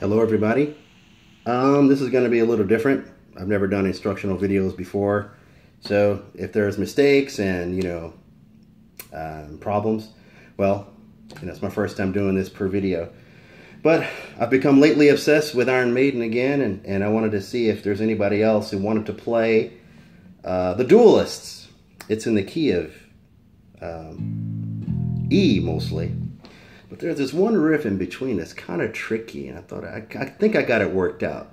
Hello everybody. This is going to be a little different. I've never done instructional videos before, so if there's mistakes and problems, well, it's my first time doing this per video. But I've become lately obsessed with Iron Maiden again, and I wanted to see if there's anybody else who wanted to play the Duellists. It's in the key of E mostly. But there's this one riff in between that's kind of tricky, and I thought, I think I got it worked out.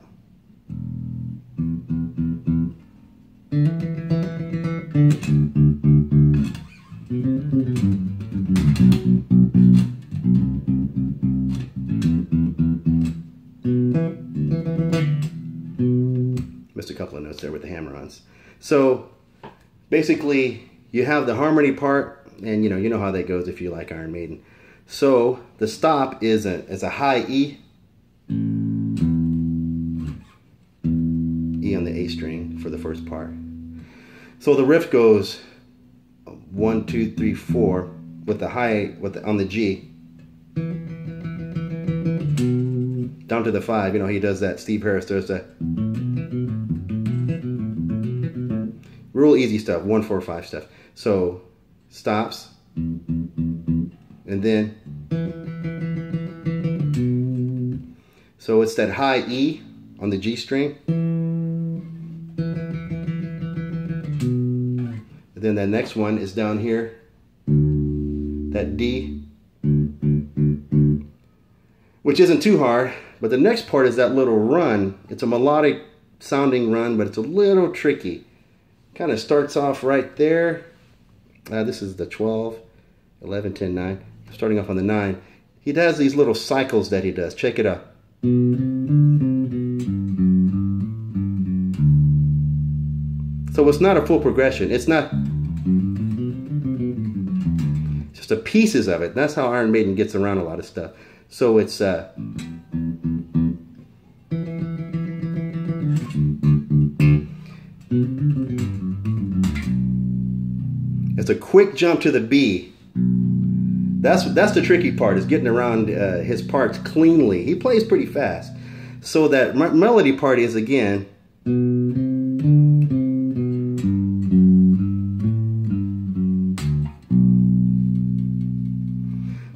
Missed a couple of notes there with the hammer-ons. So basically, you have the harmony part, and you know how that goes if you like Iron Maiden. So the stop is a high E, E on the A string for the first part. So the riff goes 1, 2, 3, 4 with the high on the G down to the 5. He does that. Steve Harris does that. Real easy stuff. 1, 4, 5 stuff. So stops. And then, so it's that high E on the G string. And then the next one is down here, that D, which isn't too hard, but the next part is that little run. It's a melodic sounding run, but it's a little tricky. Kind of starts off right there. This is the 12, 11, 10, 9. Starting off on the 9, he does these little cycles that he does. Check it out. So it's not a full progression. It's not just the pieces of it. That's how Iron Maiden gets around a lot of stuff. So it's a quick jump to the B. That's the tricky part, is getting around his parts cleanly. He plays pretty fast. So that melody part is, again,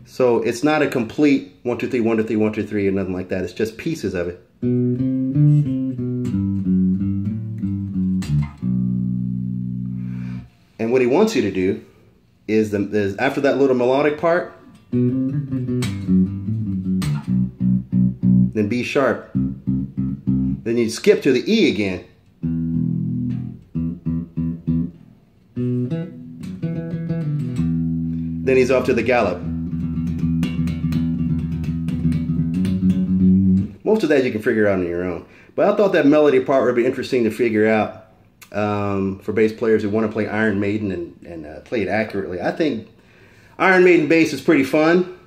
so it's not a complete 1, 2, 3, 1, 2, 3, 1, 2, 3 or nothing like that. It's just pieces of it. And what he wants you to do is after that little melodic part, then B sharp, then you skip to the E again, then he's off to the gallop. Most of that you can figure out on your own, but I thought that melody part would be interesting to figure out for bass players who want to play Iron Maiden and play it accurately. I think Iron Maiden bass is pretty fun.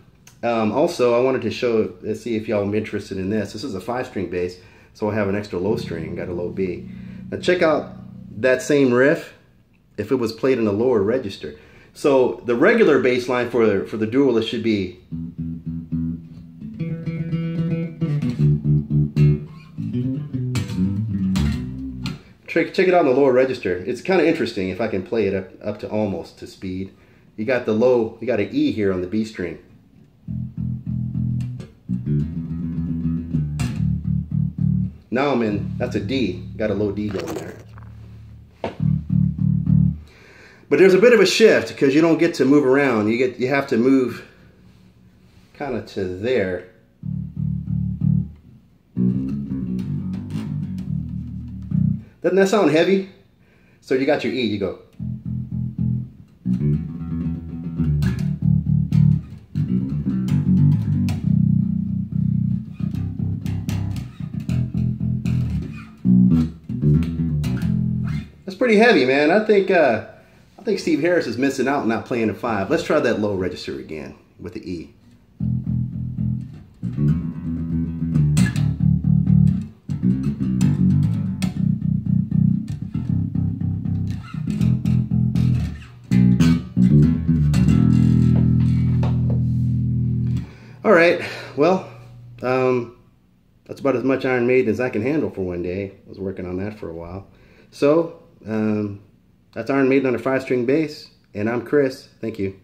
Also, I wanted to show, let's see if y'all are interested in this. This is a 5-string bass, so I have an extra low string, got a low B. Now check out that same riff if it was played in a lower register. So the regular bass line for the Duellist should be check it out in the lower register. It's kind of interesting if I can play it up to almost to speed. You got an E here on the B string. Now I'm in, that's a D. Got a low D going there. But there's a bit of a shift because you don't get to move around. You have to move kind of to there. Doesn't that sound heavy? So you got your E, you go. That's pretty heavy, man. I think Steve Harris is missing out not playing a 5. Let's try that low register again with the E. All right, well, That's about as much Iron Maiden as I can handle for one day. I was working on that for a while. So, that's Iron Maiden on a 5-string bass, and I'm Chris. Thank you.